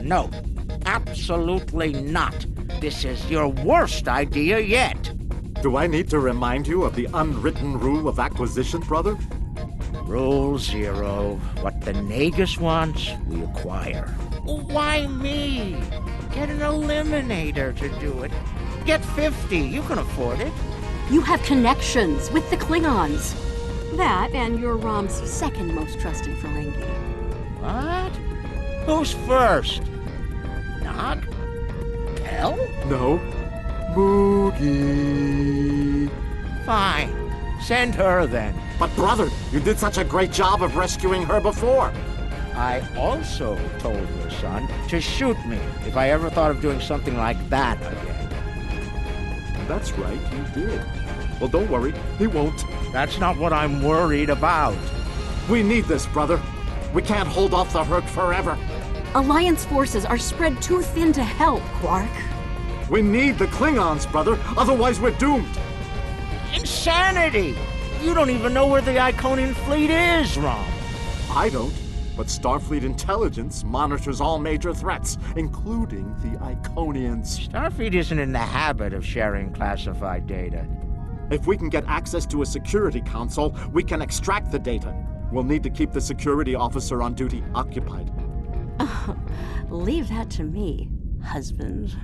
No, absolutely not. This is your worst idea yet. Do I need to remind you of the unwritten rule of acquisition, brother? Rule 0. What the Nagus wants, we acquire. Why me? Get an eliminator to do it. Get 50. You can afford it. You have connections with the Klingons. That and you're Rom's second most trusted Ferengi. What? Who's first? Nog? Kel? No. Moogie. Fine. Send her then. But brother, you did such a great job of rescuing her before. I also told your son to shoot me if I ever thought of doing something like that again. That's right, you did. Well, don't worry, he won't. That's not what I'm worried about. We need this, brother. We can't hold off the Hur'q forever. Alliance forces are spread too thin to help, Quark. We need the Klingons, brother, otherwise we're doomed. Insanity! You don't even know where the Iconian fleet is, Rom. I don't, but Starfleet intelligence monitors all major threats, including the Iconians. Starfleet isn't in the habit of sharing classified data. If we can get access to a security console, we can extract the data. We'll need to keep the security officer on duty occupied. Leave that to me, husband.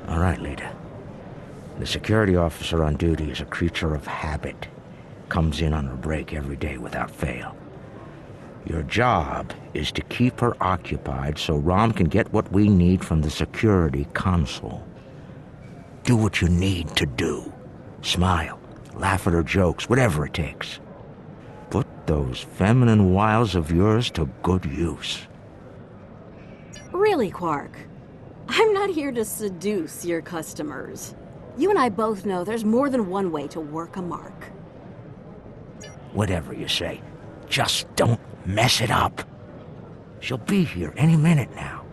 All right, Lita. The security officer on duty is a creature of habit. Comes in on her break every day without fail. Your job is to keep her occupied so Rom can get what we need from the security console. Do what you need to do. Smile, laugh at her jokes, whatever it takes. Put those feminine wiles of yours to good use. Really, Quark? I'm not here to seduce your customers. You and I both know there's more than one way to work a mark. Whatever you say, just don't mess it up. She'll be here any minute now.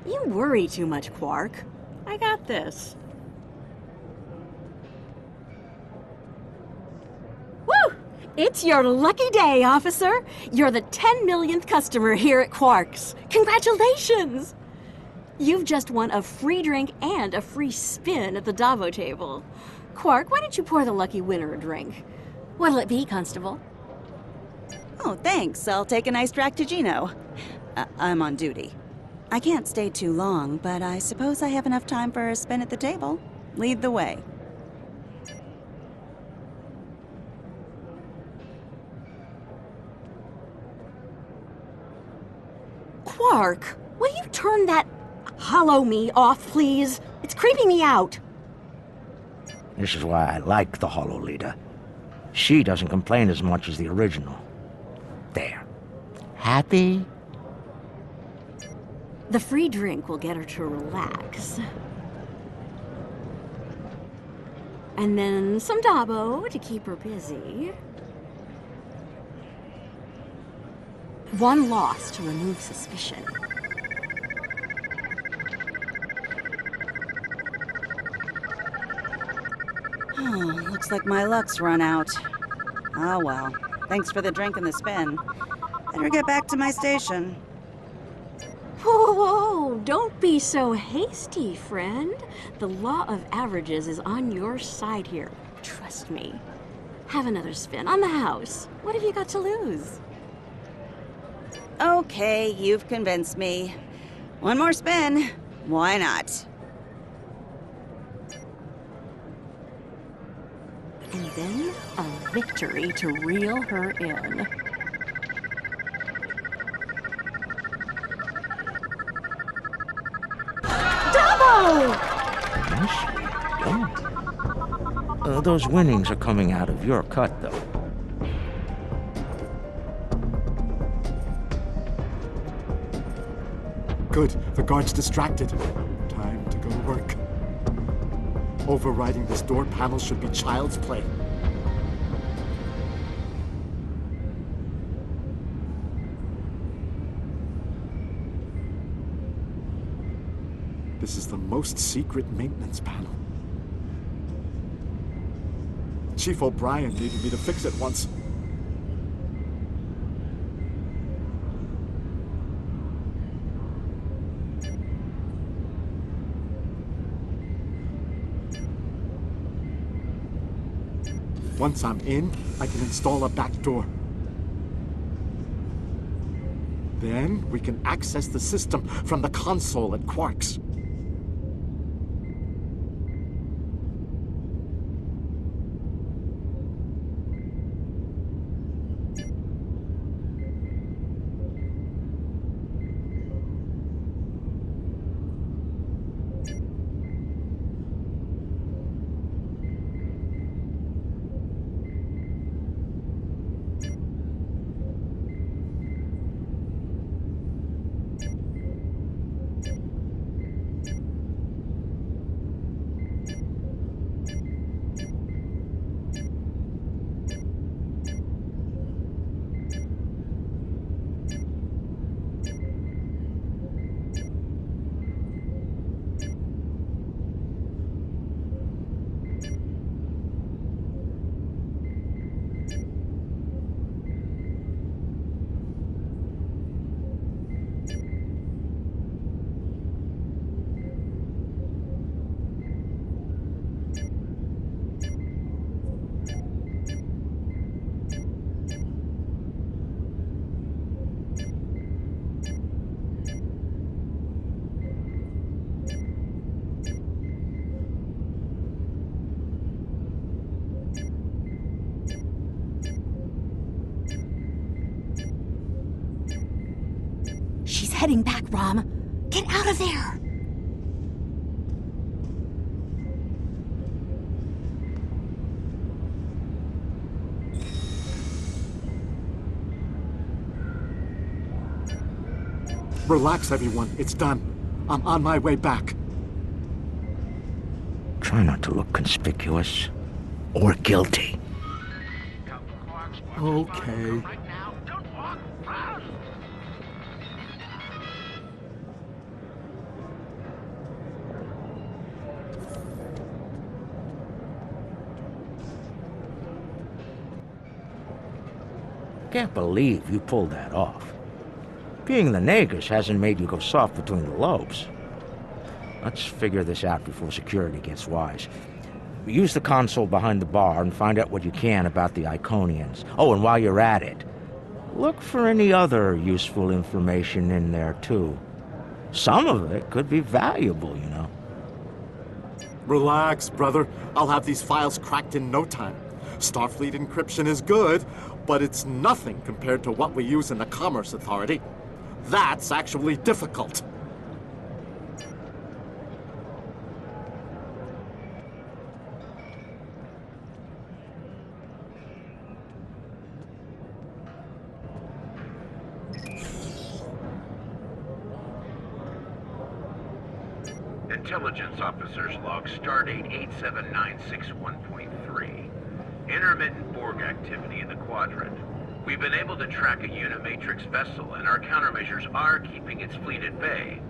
You worry too much, Quark. I got this. Woo! It's your lucky day, officer. You're the 10 millionth customer here at Quarks. Congratulations! You've just won a free drink and a free spin at the Davo table. Quark, why don't you pour the lucky winner a drink? What'll it be, Constable? Oh, thanks. I'll take a nice Dractigino. I'm on duty. I can't stay too long, but I suppose I have enough time for a spin at the table. Lead the way. Quark, will you turn that hollow me off, please? It's creeping me out. This is why I like the Hollow Leader. She doesn't complain as much as the original. There. Happy? The free drink will get her to relax. And then some Dabo to keep her busy. One loss to remove suspicion. Oh, looks like my luck's run out. Oh well. Thanks for the drink and the spin. Better get back to my station. Whoa, whoa, don't be so hasty, friend. The law of averages is on your side here. Trust me. Have another spin on the house. What have you got to lose? Okay, you've convinced me. One more spin. Why not? And then a victory to reel her in. Those winnings are coming out of your cut, though. Good, the guard's distracted. Time to go to work. Overriding this door panel should be child's play. This is the most secret maintenance panel. Chief O'Brien needed me to fix it once. Once I'm in, I can install a back door. Then we can access the system from the console at Quarks. She's heading back, Rom. Get out of there! Relax, everyone. It's done. I'm on my way back. Try not to look conspicuous or guilty. Okay. Can't believe you pulled that off. Being the Nagus hasn't made you go soft between the lobes. Let's figure this out before security gets wise. Use the console behind the bar and find out what you can about the Iconians. Oh, and while you're at it, look for any other useful information in there, too. Some of it could be valuable, you know. Relax, brother. I'll have these files cracked in no time. Starfleet encryption is good, but it's nothing compared to what we use in the Commerce Authority. That's actually difficult. Intelligence Officer's Log, Stardate 87961.3. Intermittent Borg activity in the Quadrant. We've been able to track a Unimatrix vessel, and our countermeasures are keeping its fleet at bay.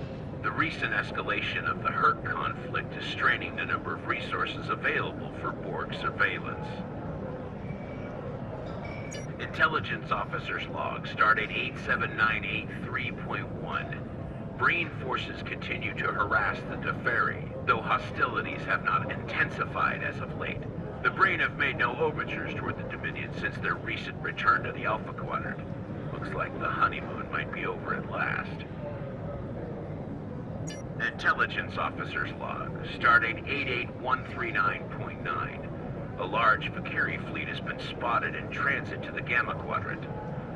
The recent escalation of the Hur'q conflict is straining the number of resources available for Borg surveillance. Intelligence Officer's Log, Stardate 87983.1. Breen forces continue to harass the Teferi, though hostilities have not intensified as of late. The Breen have made no overtures toward the Dominion since their recent return to the Alpha Quadrant. Looks like the honeymoon might be over at last. Intelligence Officer's Log, Stardate 88139.9. A large Vakiri fleet has been spotted in transit to the Gamma Quadrant.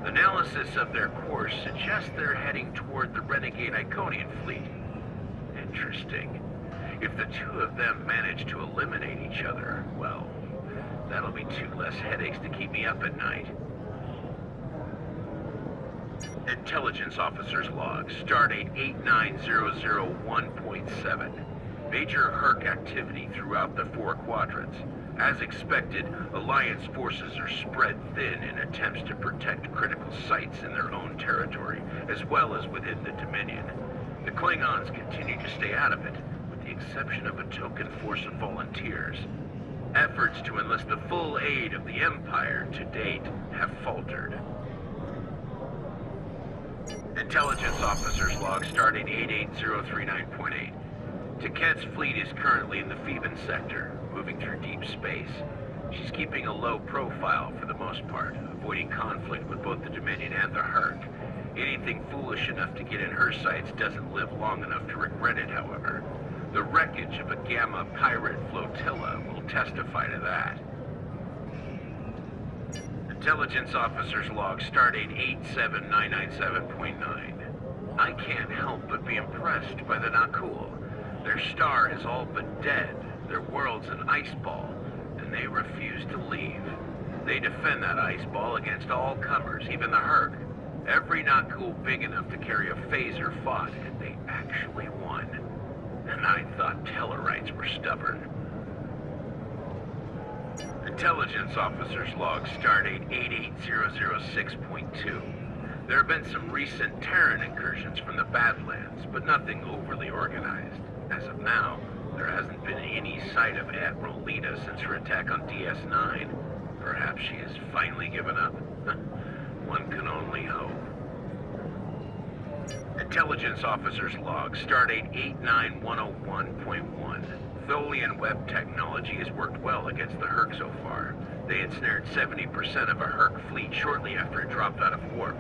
Analysis of their course suggests they're heading toward the renegade Iconian fleet. Interesting. If the two of them manage to eliminate each other, well, that'll be two less headaches to keep me up at night. Intelligence Officer's Log, Stardate 89001.7. Major Hur'q activity throughout the four quadrants. As expected, Alliance forces are spread thin in attempts to protect critical sites in their own territory, as well as within the Dominion. The Klingons continue to stay out of it, the exception of a token force of volunteers. Efforts to enlist the full aid of the Empire to date have faltered. Intelligence Officer's Log starting 88039.8. Taket's fleet is currently in the Phoeban sector, moving through deep space. She's keeping a low profile for the most part, avoiding conflict with both the Dominion and the Hur'q. Anything foolish enough to get in her sights doesn't live long enough to regret it, however. The wreckage of a Gamma pirate flotilla will testify to that. Intelligence Officer's Log stardate 87997.9. I can't help but be impressed by the Nakul. Their star is all but dead, their world's an ice ball, and they refuse to leave. They defend that ice ball against all comers, even the Hur'q. Every Nakul big enough to carry a phaser fought, and they actually won. And I thought Tellarites were stubborn. Intelligence Officer's Log stardate 88006.2. There have been some recent Terran incursions from the Badlands, but nothing overly organized. As of now, there hasn't been any sight of Admiral Lita since her attack on DS9. Perhaps she has finally given up. One can only hope. Intelligence Officer's Log stardate 89101.1. Tholian web technology has worked well against the Hur'q so far. They ensnared 70% of a Hur'q fleet shortly after it dropped out of warp.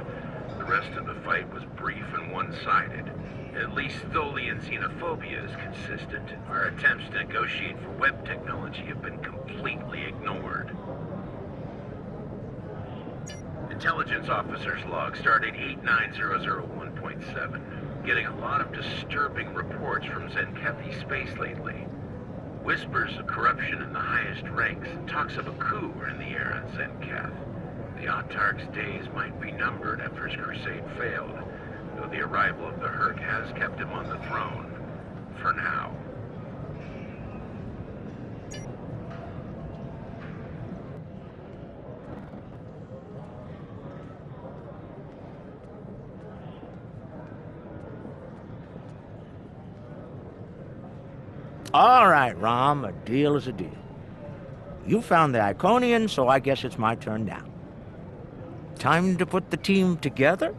The rest of the fight was brief and one-sided. At least Tholian xenophobia is consistent. Our attempts to negotiate for web technology have been completely ignored. Intelligence Officer's Log stardate 89001.7. Getting a lot of disturbing reports from Zenkethi space lately. Whispers of corruption in the highest ranks and talks of a coup are in the air on Zenketh. The Autarch's days might be numbered after his crusade failed, though the arrival of the Hur'q has kept him on the throne. For now. All right, Rom, a deal is a deal. You found the Iconian, so I guess it's my turn now. Time to put the team together?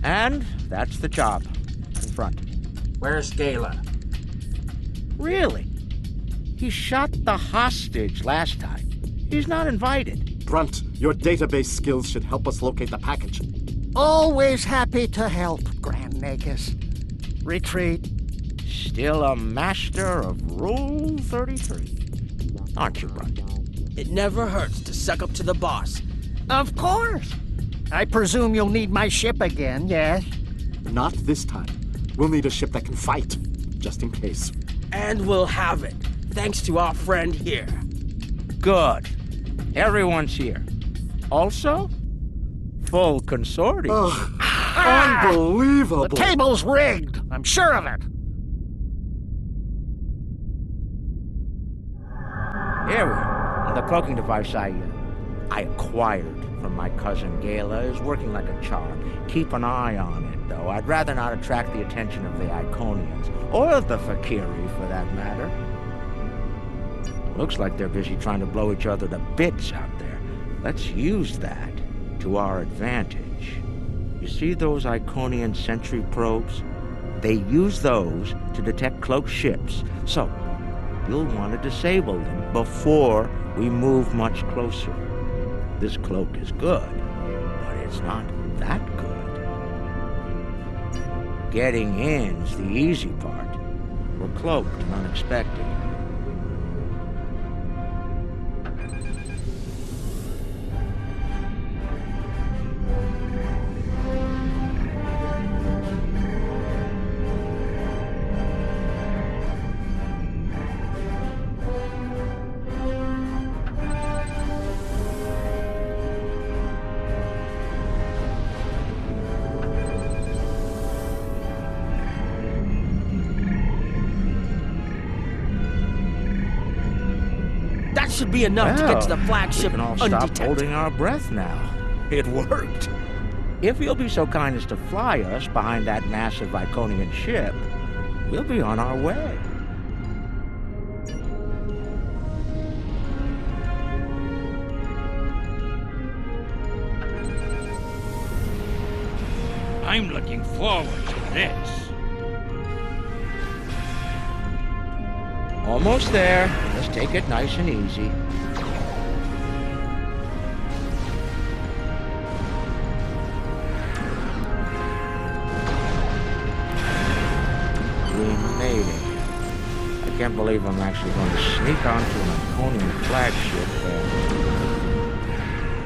And that's the job. In front. Where's Gala? Really? He shot the hostage last time. He's not invited. Brunt, your database skills should help us locate the package. Always happy to help, Grand Nagus. Retreat. Still a master of Rule 33. Aren't you, Brunt? It never hurts to suck up to the boss. Of course. I presume you'll need my ship again, yes? Not this time. We'll need a ship that can fight, just in case. And we'll have it, thanks to our friend here. Good. Everyone's here. Also, full consortium. Unbelievable! The table's rigged. I'm sure of it. Here we are. The cloaking device I acquired from my cousin Gala is working like a charm. Keep an eye on it, though. I'd rather not attract the attention of the Iconians, or the Fakiri, for that matter. Looks like they're busy trying to blow each other to bits out there. Let's use that to our advantage. You see those Iconian sentry probes? They use those to detect cloaked ships, so you'll want to disable them before we move much closer. This cloak is good, but it's not that good. Getting in's the easy part. We're cloaked and unexpected. Should be enough to get to the flagship we can all stop undetected. holding our breath now. It worked. If you'll be so kind as to fly us behind that massive Iconian ship, we'll be on our way. I'm looking forward to this. Almost there. Just take it nice and easy. We made it. I can't believe I'm actually going to sneak onto an Iconian flagship and...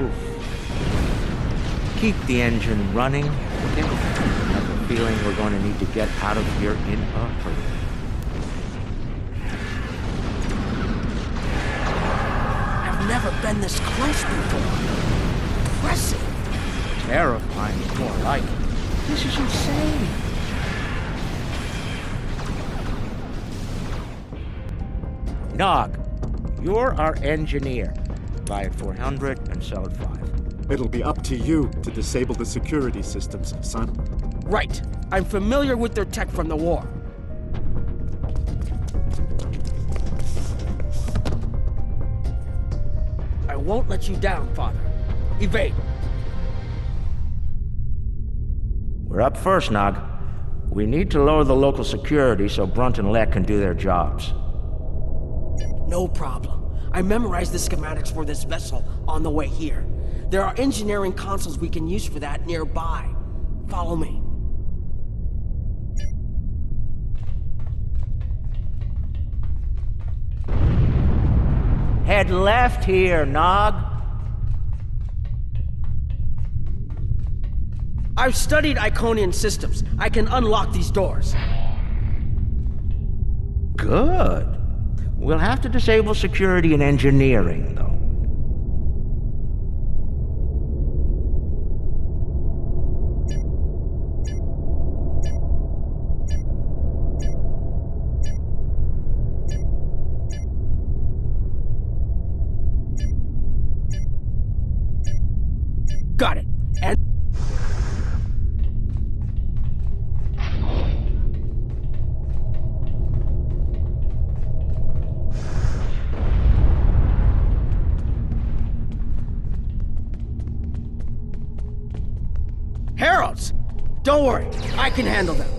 Oof. Keep the engine running. Okay? I have a feeling we're going to need to get out of here in a hurry. I've never been this close before. Impressive. Terrifying is more like it. This is insane. Nog, you're our engineer. Buy it 400 and sell it 5. It'll be up to you to disable the security systems, son. Right. I'm familiar with their tech from the war. I won't let you down, Father. Evade. We're up first, Nog. We need to lower the local security so Brunt and Leck can do their jobs. No problem. I memorized the schematics for this vessel on the way here. There are engineering consoles we can use for that nearby. Follow me. Head left here, Nog. I've studied Iconian systems. I can unlock these doors. Good. We'll have to disable security and engineering, though. Got it. And... Heralds! Don't worry, I can handle them.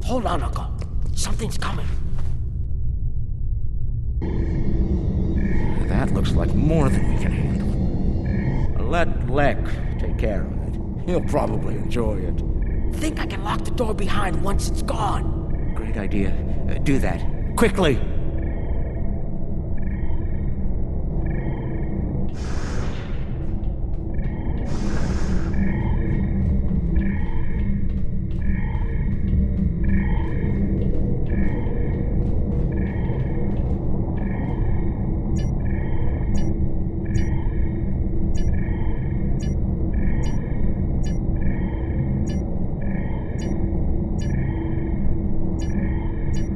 Hold on, Uncle. Something's coming. That looks like more than we can handle. Let Leck take care of it. He'll probably enjoy it. Think I can lock the door behind once it's gone. Great idea. Do that. Quickly!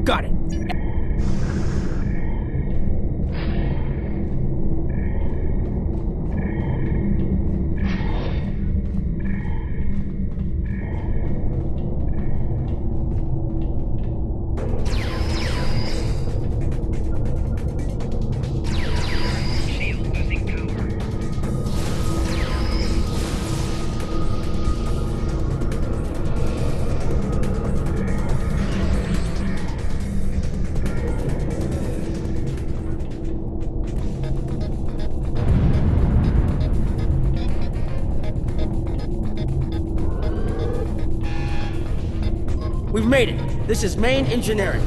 Got it. We've made it. This is main engineering.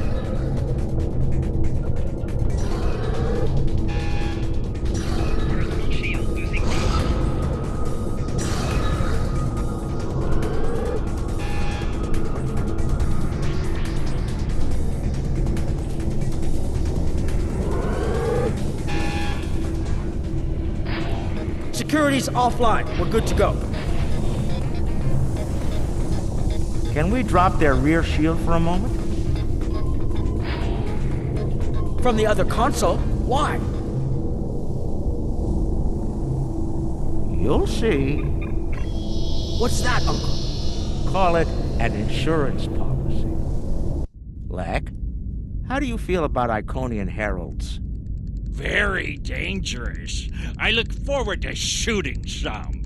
Security's offline. We're good to go. Can we drop their rear shield for a moment? From the other console? Why? You'll see. What's that, Uncle? Call it an insurance policy. Lek, how do you feel about Iconian heralds? Very dangerous. I look forward to shooting some.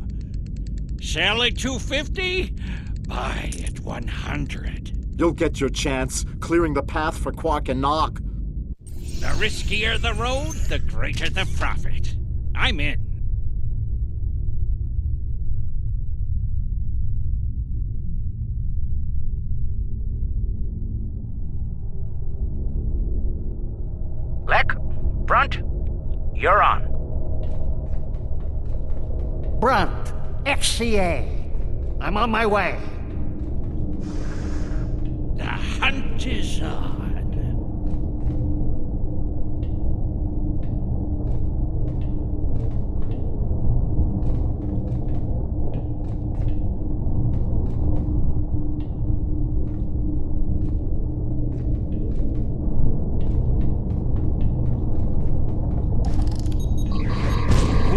Sell at 250? Buy at 100. You'll get your chance, clearing the path for Quark and Nog. The riskier the road, the greater the profit. I'm in. Lek, Brunt, you're on. Brunt, XCA. I'm on my way. The hunt is on.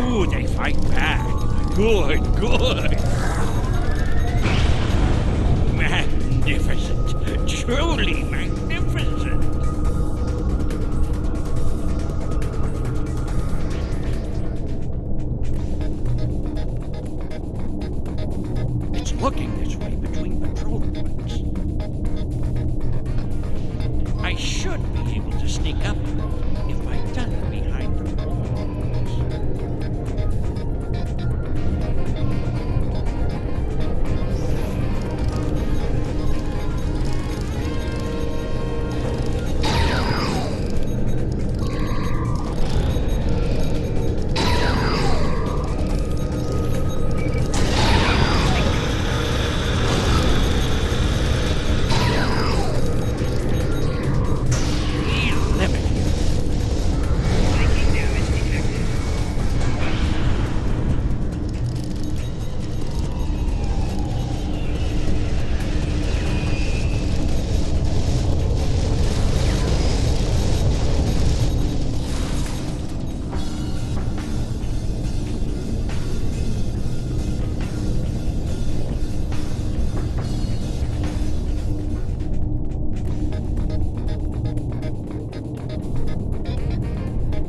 Ooh, they fight back. Good, good. Magnificent. Truly magnificent. It's looking this way between patrol points. I should be able to sneak up if I duck behind the walls.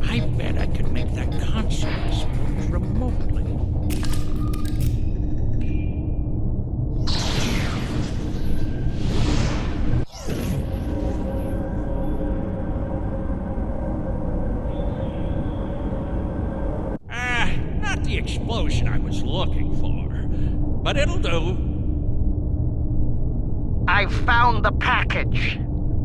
I bet I could make that console explode remotely. Not the explosion I was looking for, but it'll do. I found the package.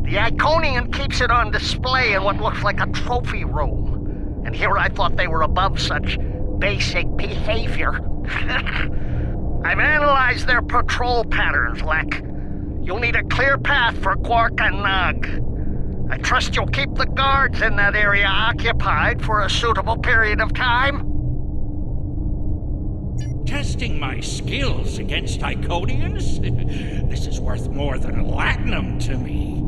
The Iconian keeps it on display in what looks like a trophy room. And here I thought they were above such basic behavior. I've analyzed their patrol patterns, Lek. You'll need a clear path for Quark and Nog. I trust you'll keep the guards in that area occupied for a suitable period of time. Testing my skills against Iconians? This is worth more than a latinum to me.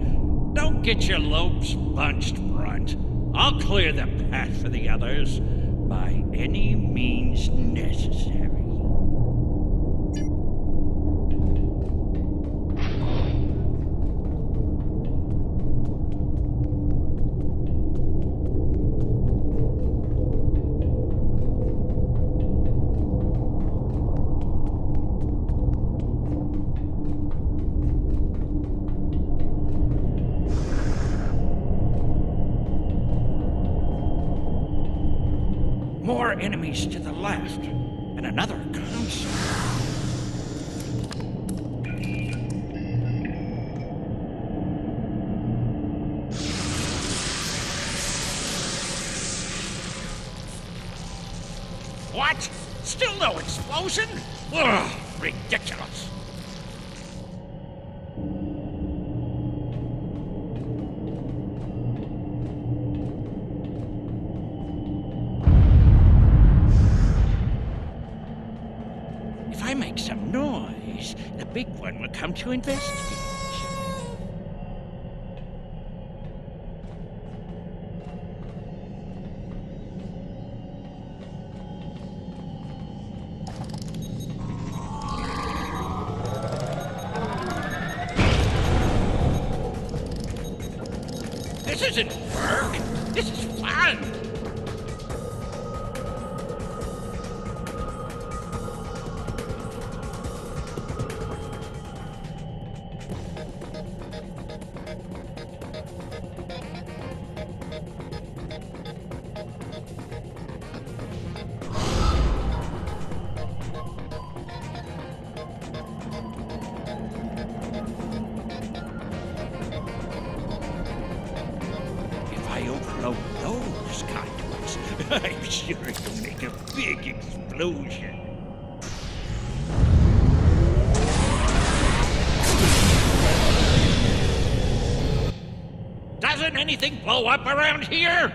Don't get your lopes bunched, Brunt. I'll clear the path for the others by any means necessary. More enemies to the left, and another console. What? Still no explosion? Ugh, ridiculous. big one will come to investigate. This isn't work. This is fun. Overload those conduits, I'm sure it'll make a big explosion. Doesn't anything blow up around here?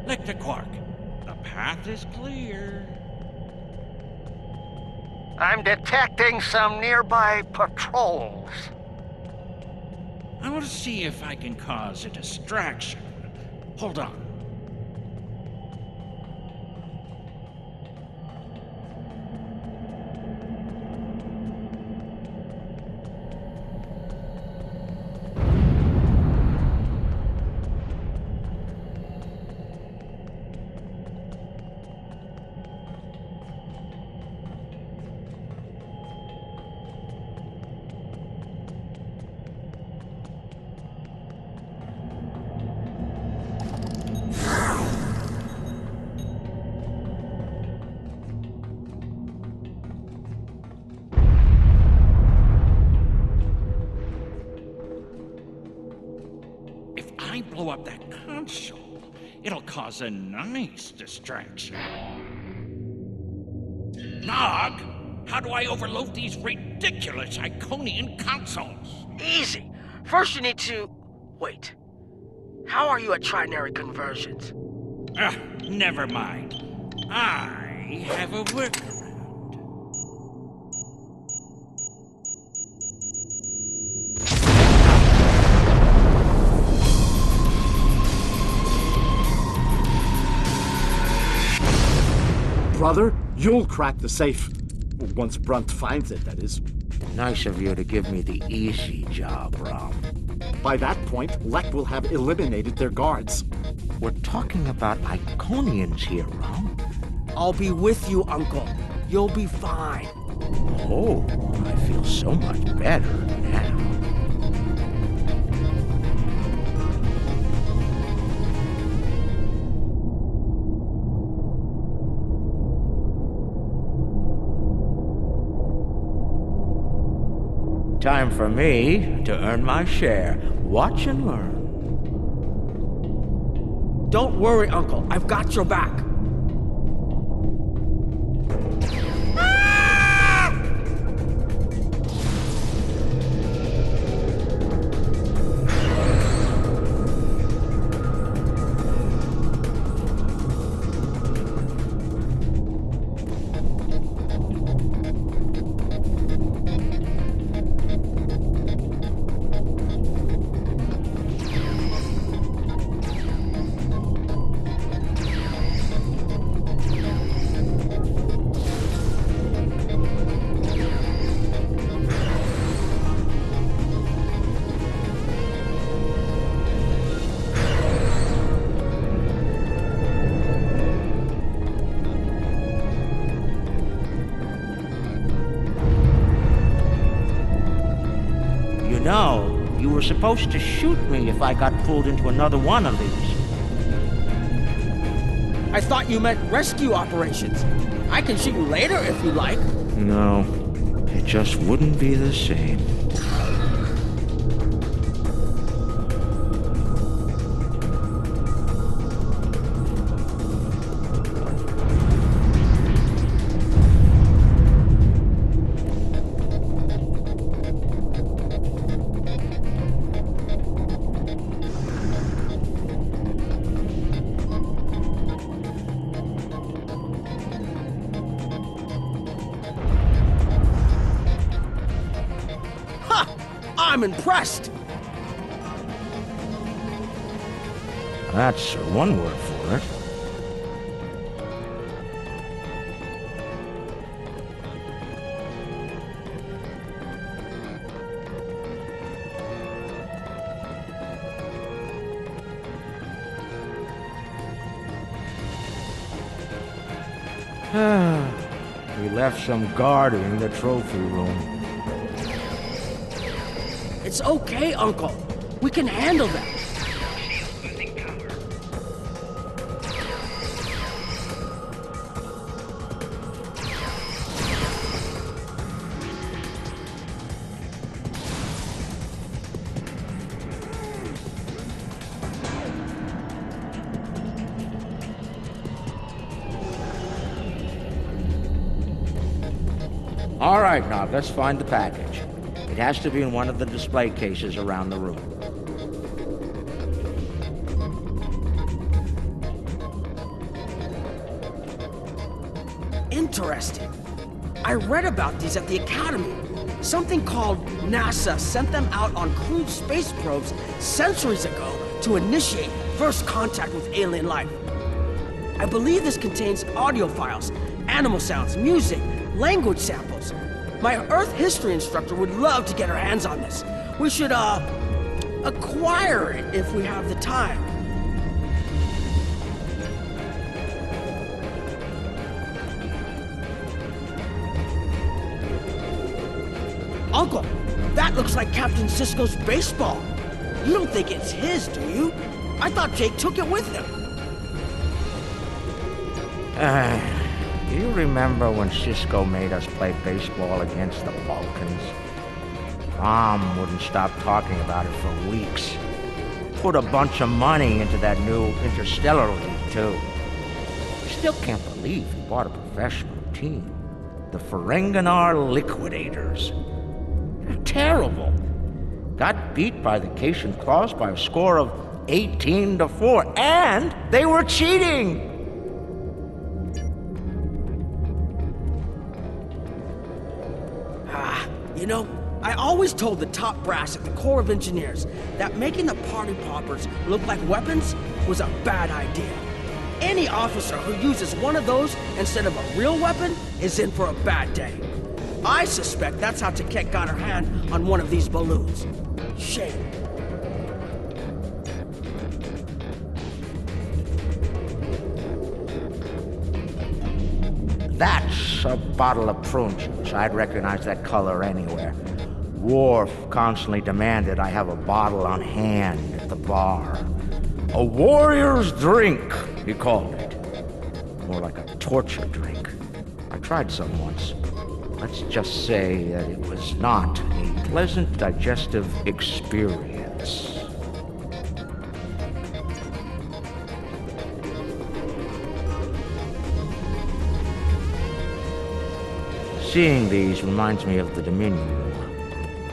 Lick the Quark. The path is clear. I'm detecting some nearby patrols. I want to see if I can cause a distraction. Hold on. Blow up that console, it'll cause a nice distraction. Nog, how do I overload these ridiculous Iconian consoles? Easy. First you need to... Wait. How are you at trinary conversions? Never mind. I have a workaround. Brother, you'll crack the safe. Once Brunt finds it, that is. Nice of you to give me the easy job, Rom. By that point, Lek will have eliminated their guards. We're talking about Iconians here, Rom. I'll be with you, Uncle. You'll be fine. Oh, I feel so much better now. Time for me to earn my share. Watch and learn. Don't worry, Uncle. I've got your back. No, you were supposed to shoot me if I got pulled into another one of these. I thought you meant rescue operations. I can shoot you later if you like. No, it just wouldn't be the same. I'm impressed! That's one word for it. We left some guarding the trophy room. It's okay, Uncle. We can handle that. All right, now let's find the package. It has to be in one of the display cases around the room. Interesting. I read about these at the Academy. Something called NASA sent them out on crewed space probes centuries ago to initiate first contact with alien life. I believe this contains audio files, animal sounds, music, language samples. My Earth history instructor would love to get her hands on this. We should, acquire it if we have the time. Uncle, that looks like Captain Sisko's baseball. You don't think it's his, do you? I thought Jake took it with him. Do you remember when Sisko made us play baseball against the Vulcans? Mom wouldn't stop talking about it for weeks. Put a bunch of money into that new interstellar league, too. Still can't believe he bought a professional team. The Ferenginar Liquidators. They're terrible. Got beat by the Cation Claws by a score of 18-4, and they were cheating! You know, I always told the top brass at the Corps of Engineers that making the party poppers look like weapons was a bad idea. Any officer who uses one of those instead of a real weapon is in for a bad day. I suspect that's how Taket got her hand on one of these balloons. Shame. That's a bottle of prune juice. I'd recognize that color anywhere. Worf constantly demanded I have a bottle on hand at the bar. A warrior's drink, he called it. More like a torture drink. I tried some once. Let's just say that it was not a pleasant digestive experience. Seeing these reminds me of the Dominion War.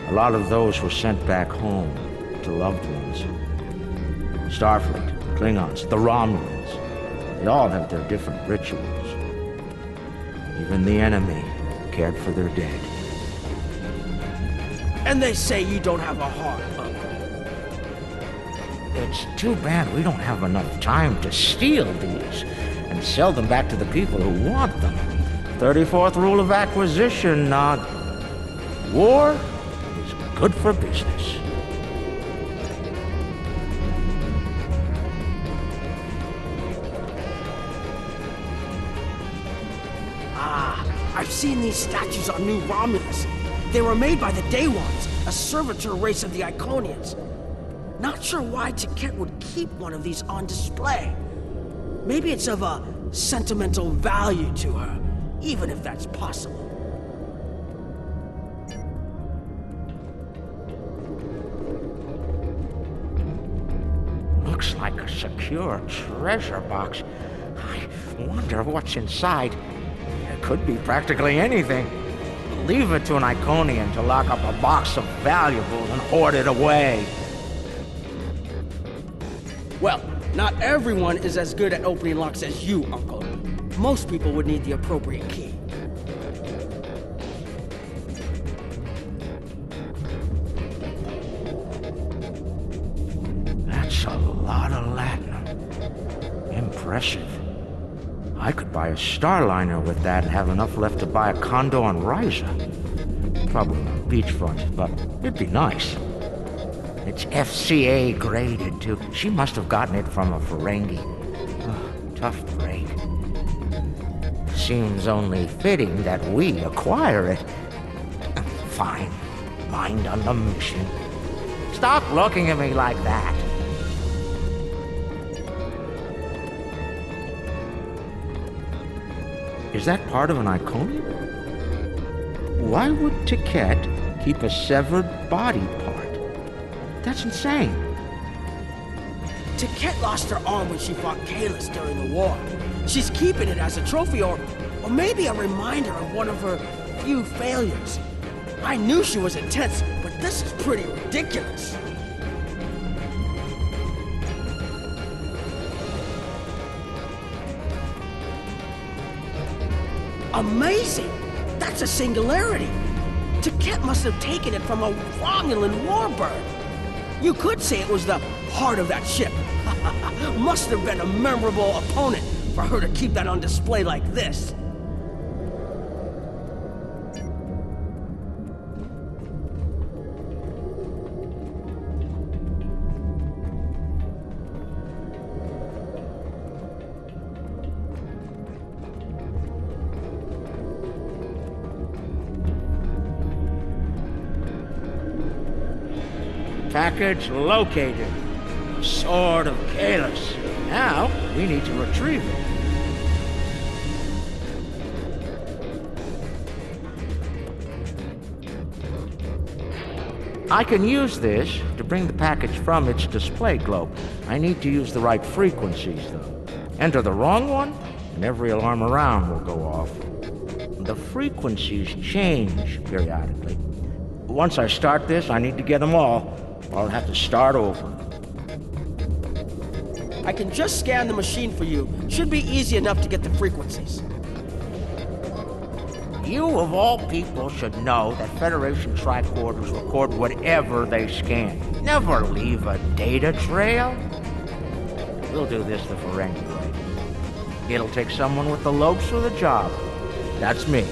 A lot of those were sent back home to loved ones. Starfleet, Klingons, the Romulans, they all have their different rituals. Even the enemy cared for their dead. And they say you don't have a heart, Uncle. It's too bad we don't have enough time to steal these and sell them back to the people who want them. 34th rule of acquisition, war is good for business. I've seen these statues on New Romulus. They were made by the Day Ones, a servitor race of the Iconians. Not sure why Taket would keep one of these on display. Maybe it's of a sentimental value to her, even if that's possible. Looks like a secure treasure box. I wonder what's inside. It could be practically anything. Leave it to an Iconian to lock up a box of valuables and hoard it away. Well, not everyone is as good at opening locks as you, Uncle. Most people would need the appropriate key. lot of latinum. Impressive. I could buy a Starliner with that and have enough left to buy a condo on Riza. Probably not beachfront, but it'd be nice. It's FCA graded, too. She must have gotten it from a Ferengi. Oh, tough break. Seems only fitting that we acquire it. Fine. Mind on the mission. Stop looking at me like that. Is that part of an Iconium? Why would Tiquette keep a severed body part? That's insane. Tiquette lost her arm when she fought Kalis during the war. She's keeping it as a trophy or maybe a reminder of one of her few failures. I knew she was intense, but this is pretty ridiculous. Amazing! That's a singularity! Tiquette must have taken it from a Romulan warbird. You could say it was the heart of that ship. Must have been a memorable opponent for her to keep that on display like this. Package located. Sword of Kalis. Now, we need to retrieve it. I can use this to bring the package from its display globe. I need to use the right frequencies, though. Enter the wrong one, and every alarm around will go off. The frequencies change periodically. Once I start this, I need to get them all. I'll have to start over. I can just scan the machine for you. Should be easy enough to get the frequencies. You, of all people, should know that Federation tricorders record whatever they scan. Never leave a data trail. We'll do this the Ferengi way. It'll take someone with the lopes for the job. That's me.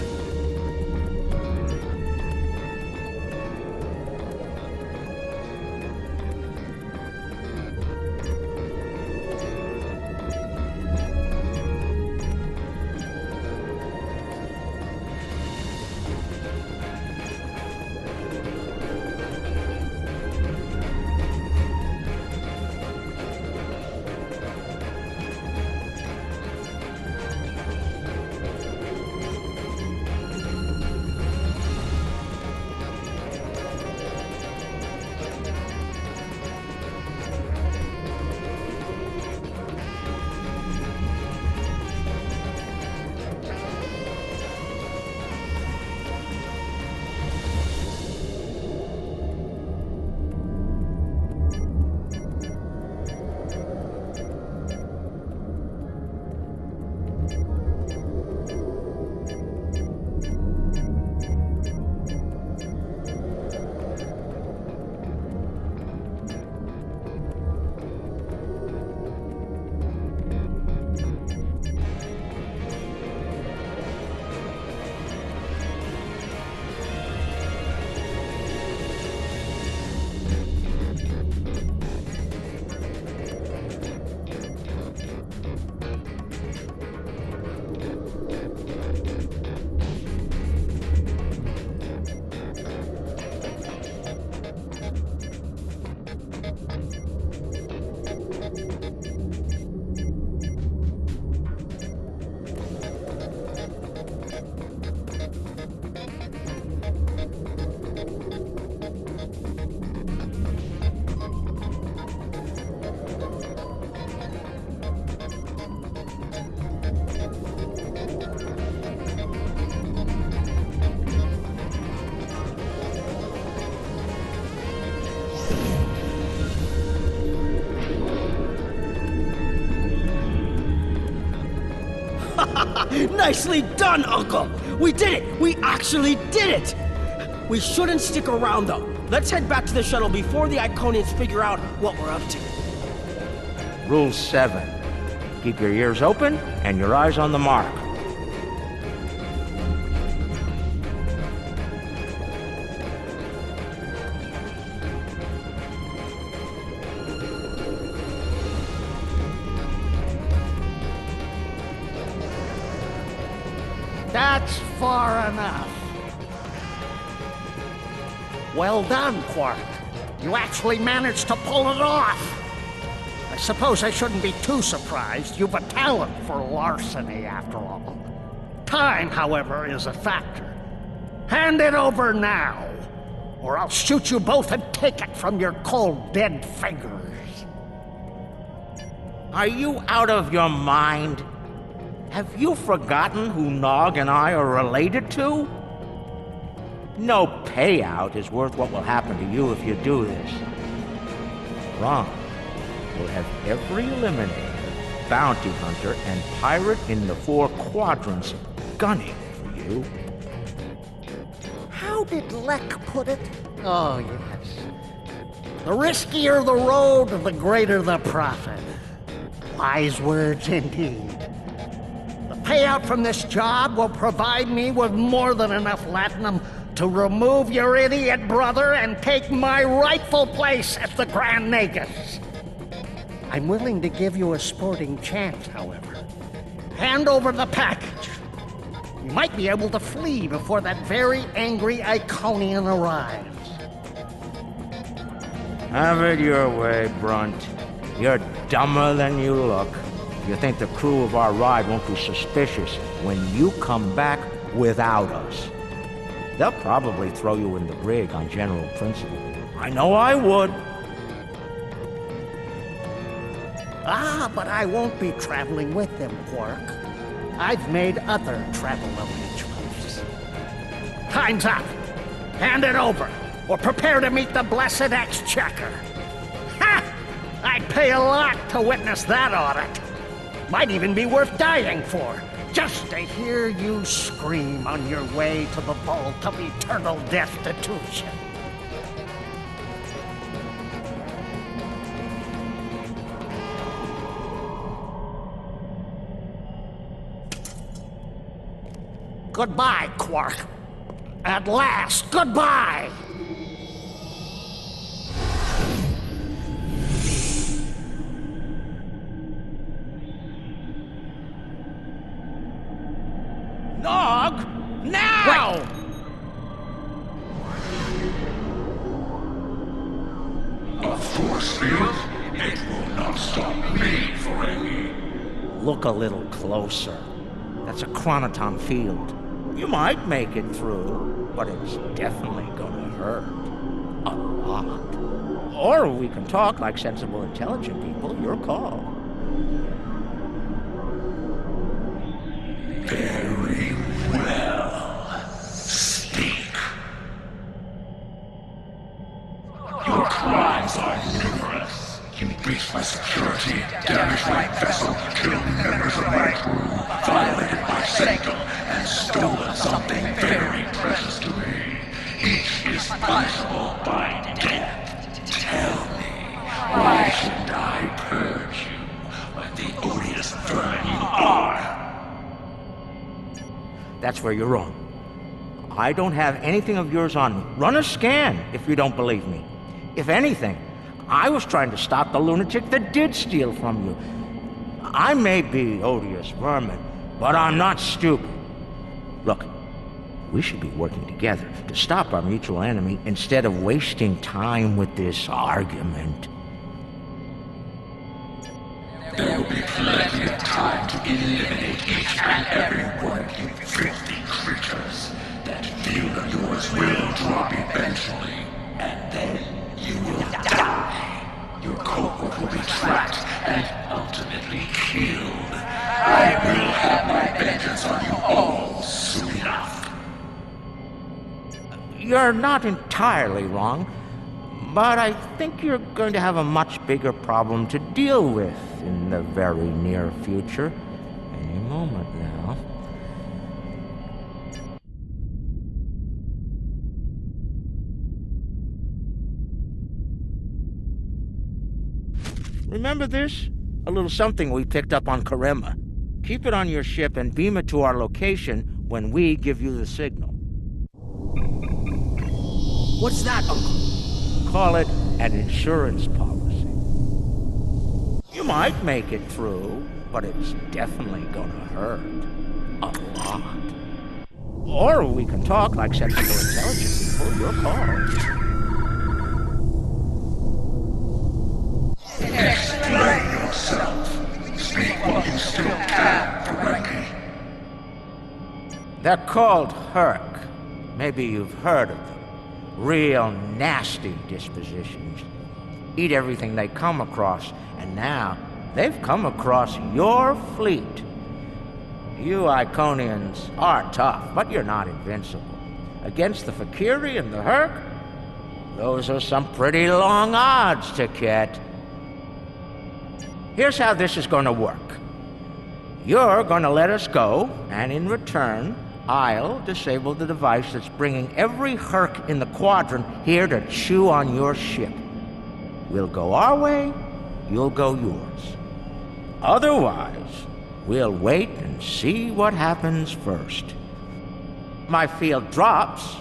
Nicely done, Uncle! We did it! We actually did it! We shouldn't stick around, though. Let's head back to the shuttle before the Iconians figure out what we're up to. Rule 7. Keep your ears open and your eyes on the mark. That's far enough. Well done, Quark. You actually managed to pull it off. I suppose I shouldn't be too surprised. You've a talent for larceny, after all. Time, however, is a factor. Hand it over now, or I'll shoot you both and take it from your cold, dead fingers. Are you out of your mind? Have you forgotten who Nog and I are related to? No payout is worth what will happen to you if you do this. Wrong. We'll have every eliminator, bounty hunter, and pirate in the 4 quadrants gunning for you. How did Lek put it? Oh, yes. The riskier the road, the greater the profit. Wise words indeed. The payout from this job will provide me with more than enough latinum to remove your idiot brother and take my rightful place as the Grand Nagus. I'm willing to give you a sporting chance, however. Hand over the package. You might be able to flee before that very angry Iconian arrives. Have it your way, Brunt. You're dumber than you look. You think the crew of our ride won't be suspicious when you come back without us. They'll probably throw you in the brig on general principle. I know I would. Ah, but I won't be traveling with them, Quark. I've made other travel arrangements. Time's up. Hand it over, or prepare to meet the blessed exchequer. Ha! I'd pay a lot to witness that audit. Might even be worth dying for, just to hear you scream on your way to the vault of eternal destitution. Goodbye, Quark. At last, goodbye! Nog! Now! Wait. A force field? It will not stop me, Ferengi. Look a little closer. That's a chronoton field. You might make it through, but it's definitely gonna hurt. A lot. Or we can talk like sensible, intelligent people. Your call. Very well. Speak. Your crimes are numerous. You breached my security, damaged my vessel, killed members of my crew, violated my sanctum, and stolen something very precious to me. Each is punishable by death. Tell me, why should I purge you like the odious vermin you are? That's where you're wrong. I don't have anything of yours on me. Run a scan if you don't believe me. If anything, I was trying to stop the lunatic that did steal from you. I may be odious vermin, but I'm not stupid. Look, we should be working together to stop our mutual enemy instead of wasting time with this argument. There will be plenty of time to eliminate each and every one of you filthy creatures. That field of yours will drop eventually, and then you will die. Your cohort will be tracked and ultimately killed. I will have my vengeance on you all soon enough. You're not entirely wrong, but I think you're going to have a much bigger problem to deal with in the very near future. Any moment now. Remember this? A little something we picked up on Karema. Keep it on your ship and beam it to our location when we give you the signal. What's that, Uncle? Call it an insurance policy. You might make it through, but it's definitely gonna hurt. A lot. Or we can talk like sensible, intelligent people. Your call. Explain yourself. Speak while you still can, Ferengi. They're called Hur'q. Maybe you've heard of them. Real nasty dispositions. Eat everything they come across, and now they've come across your fleet. You Iconians are tough, but you're not invincible. Against the Fakiri and the Hur'q, those are some pretty long odds to get. Here's how this is going to work. You're going to let us go, and in return, I'll disable the device that's bringing every Hur'q in the quadrant here to chew on your ship. We'll go our way, you'll go yours. Otherwise, we'll wait and see what happens first. My field drops,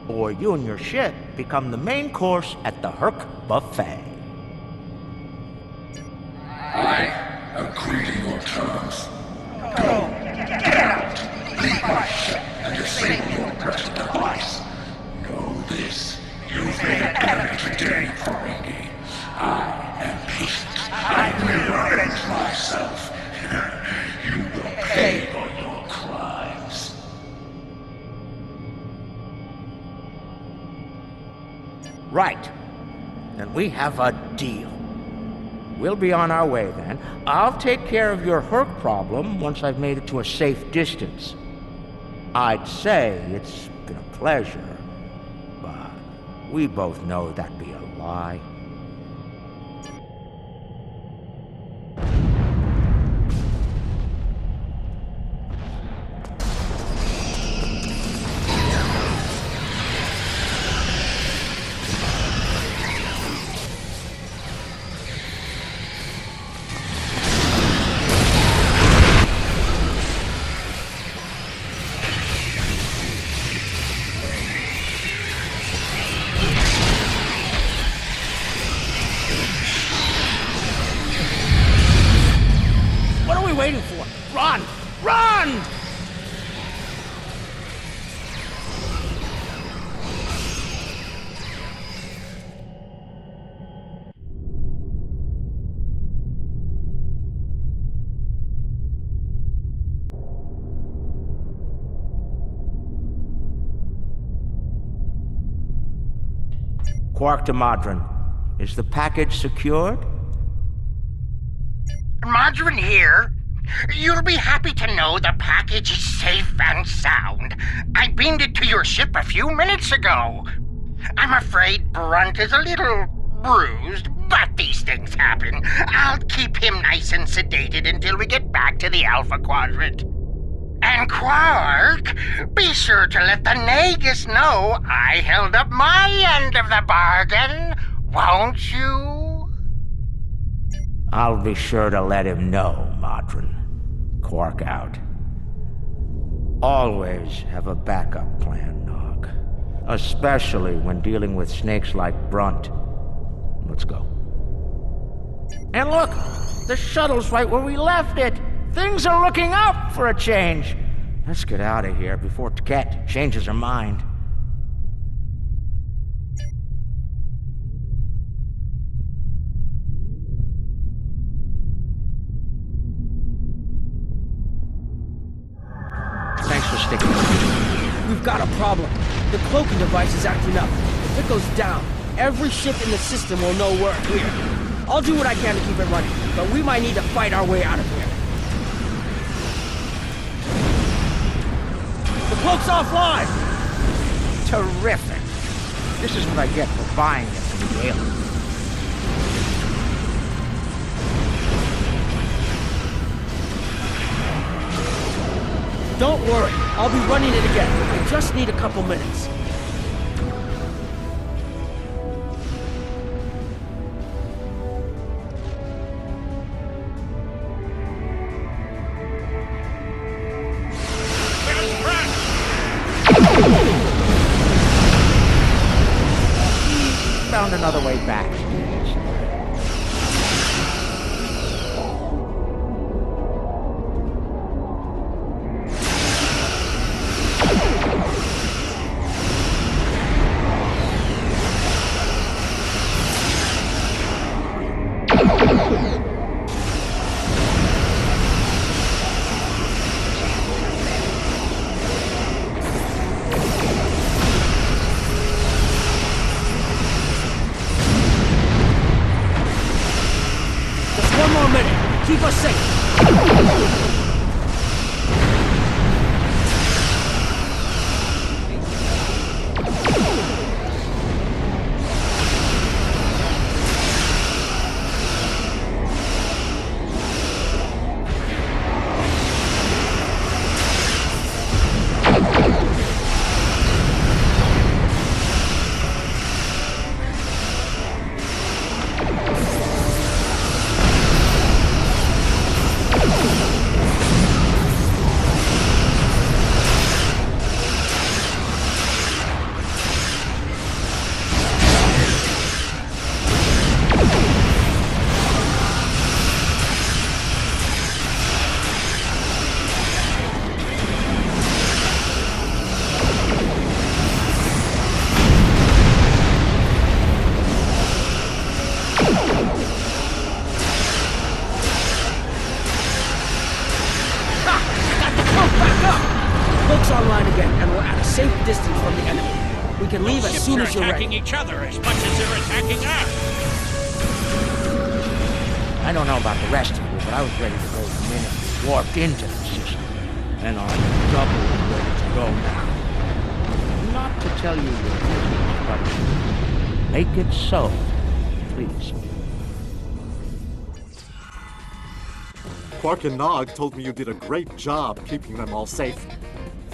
or you and your ship become the main course at the Hur'q buffet. I agree to your terms. Go, get out, leave my ship and disable your wretched device. Know this, you've made an enemy today, Ferengi. I am patient. I will avenge myself. You will pay for your crimes. Right. Then we have a deal. We'll be on our way then. I'll take care of your Hur'q problem once I've made it to a safe distance. I'd say it's been a pleasure, but we both know that'd be a lie. Waiting for? Run! Run! Quark to Modron. Is the package secured? Modron here. You'll be happy to know the package is safe and sound. I beamed it to your ship a few minutes ago. I'm afraid Brunt is a little bruised, but these things happen. I'll keep him nice and sedated until we get back to the Alpha Quadrant. And Quark, be sure to let the Nagus know I held up my end of the bargain, won't you? I'll be sure to let him know, Modron. Quark out. Always have a backup plan, Nog. Especially when dealing with snakes like Brunt. Let's go. And look! The shuttle's right where we left it! Things are looking up for a change! Let's get out of here before Tket changes her mind. Thanks for sticking with me. We've got a problem. The cloaking device is acting up. If it goes down, every ship in the system will know we're here. I'll do what I can to keep it running, but we might need to fight our way out of here. The cloak's offline! Terrific. This is what I get for buying it from the aliens. Don't worry, I'll be running it again. I just need a couple minutes. found another way back. Keep us safe! Online again, and we're at a safe distance from the enemy. We can leave as soon as you're ready. Attacking each other as much as they're attacking us. I don't know about the rest of you, but I was ready to go the minute we warped into the system. And I'm doubly ready to go now. Not to tell you your business, but make it so, please. Quark and Nog told me you did a great job keeping them all safe.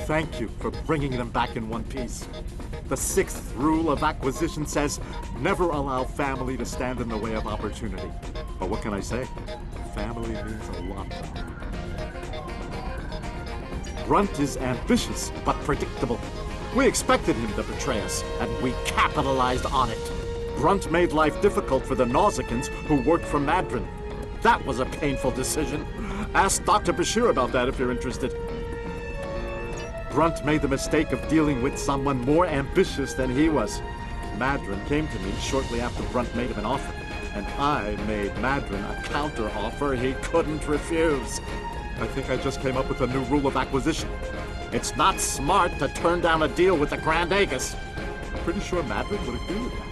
Thank you for bringing them back in one piece. The 6th rule of acquisition says, never allow family to stand in the way of opportunity. But what can I say? Family means a lot to me. Grunt is ambitious, but predictable. We expected him to betray us, and we capitalized on it. Grunt made life difficult for the Nausicans who worked for Madron. That was a painful decision. Ask Dr. Bashir about that if you're interested. Grunt made the mistake of dealing with someone more ambitious than he was. Madron came to me shortly after Grunt made him an offer, and I made Madron a counter-offer he couldn't refuse. I think I just came up with a new rule of acquisition. It's not smart to turn down a deal with the Grand Agus. I'm pretty sure Madron would agree with that.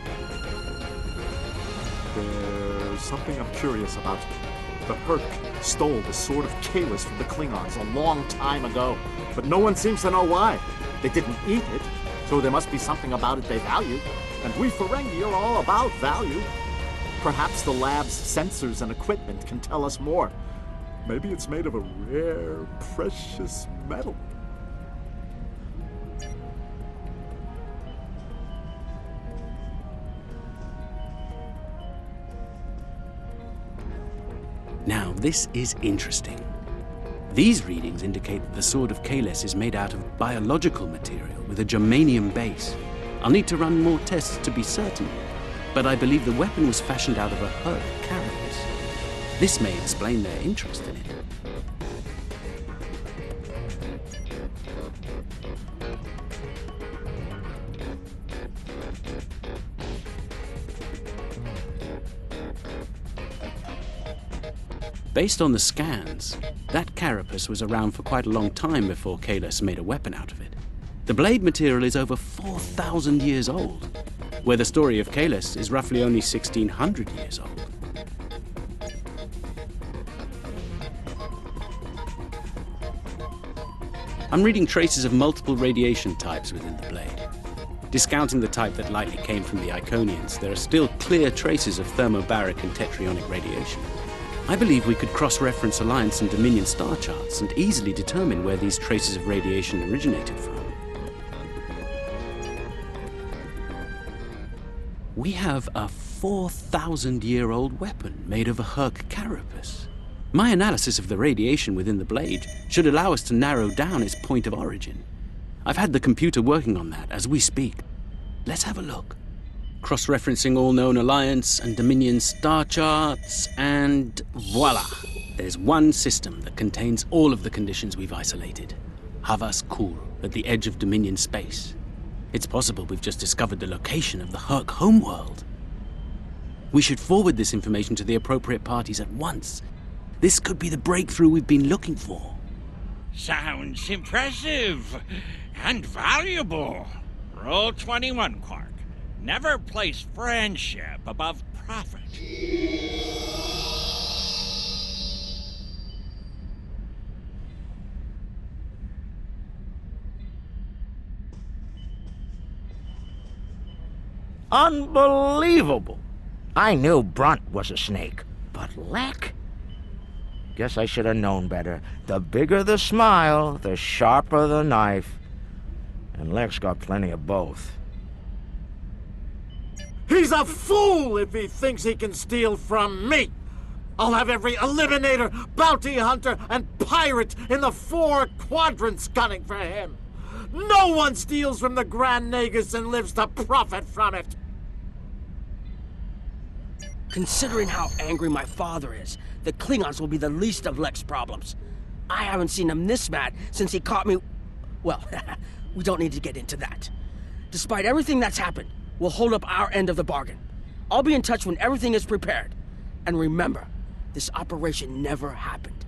There's something I'm curious about. The Hur'q stole the Sword of Kalis from the Klingons a long time ago, but no one seems to know why. They didn't eat it, so there must be something about it they value. And we Ferengi are all about value. Perhaps the lab's sensors and equipment can tell us more. Maybe it's made of a rare, precious metal. Now, this is interesting. These readings indicate that the Sword of Kalis is made out of biological material with a germanium base. I'll need to run more tests to be certain, but I believe the weapon was fashioned out of a Hur'q carapace. This may explain their interest in it. Based on the scans, that carapace was around for quite a long time before Kalis made a weapon out of it. The blade material is over 4,000 years old, where the story of Kalis is roughly only 1,600 years old. I'm reading traces of multiple radiation types within the blade. Discounting the type that likely came from the Iconians, there are still clear traces of thermobaric and tetrionic radiation. I believe we could cross-reference Alliance and Dominion star charts and easily determine where these traces of radiation originated from. We have a 4,000-year-old weapon made of a Hur'q carapace. My analysis of the radiation within the blade should allow us to narrow down its point of origin. I've had the computer working on that as we speak. Let's have a look. cross-referencing all known Alliance and Dominion star charts, and voila! There's one system that contains all of the conditions we've isolated. Havas Kur, at the edge of Dominion space. It's possible we've just discovered the location of the Hur'q homeworld. We should forward this information to the appropriate parties at once. This could be the breakthrough we've been looking for. Sounds impressive and valuable. Rule 21, Quark. Never place friendship above profit. Unbelievable! I knew Brunt was a snake, but Lek? Guess I should have known better. The bigger the smile, the sharper the knife. And Lek's got plenty of both. He's a fool if he thinks he can steal from me! I'll have every eliminator, bounty hunter, and pirate in the 4 quadrants gunning for him! No one steals from the Grand Nagus and lives to profit from it! Considering how angry my father is, the Klingons will be the least of Lek's problems. I haven't seen him this mad since he caught me... Well, we don't need to get into that. Despite everything that's happened, we'll hold up our end of the bargain. I'll be in touch when everything is prepared. And remember, this operation never happened.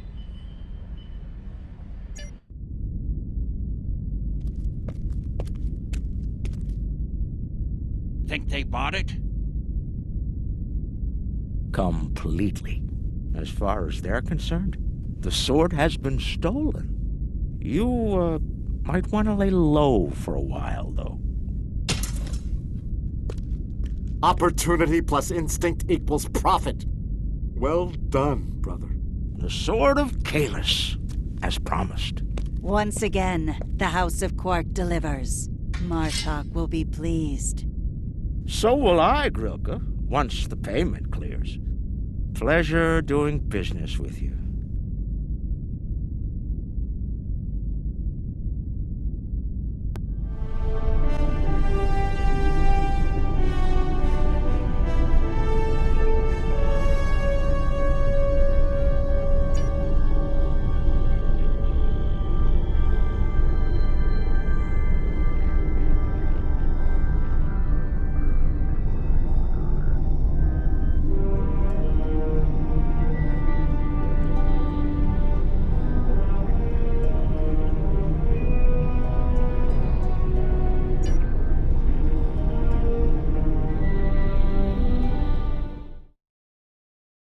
Think they bought it? Completely. As far as they're concerned, the sword has been stolen. You, might want to lay low for a while, though. Opportunity plus instinct equals profit. Well done, brother. The Sword of Kahless, as promised. Once again, the House of Quark delivers. Martok will be pleased. So will I, Grilka, once the payment clears. Pleasure doing business with you.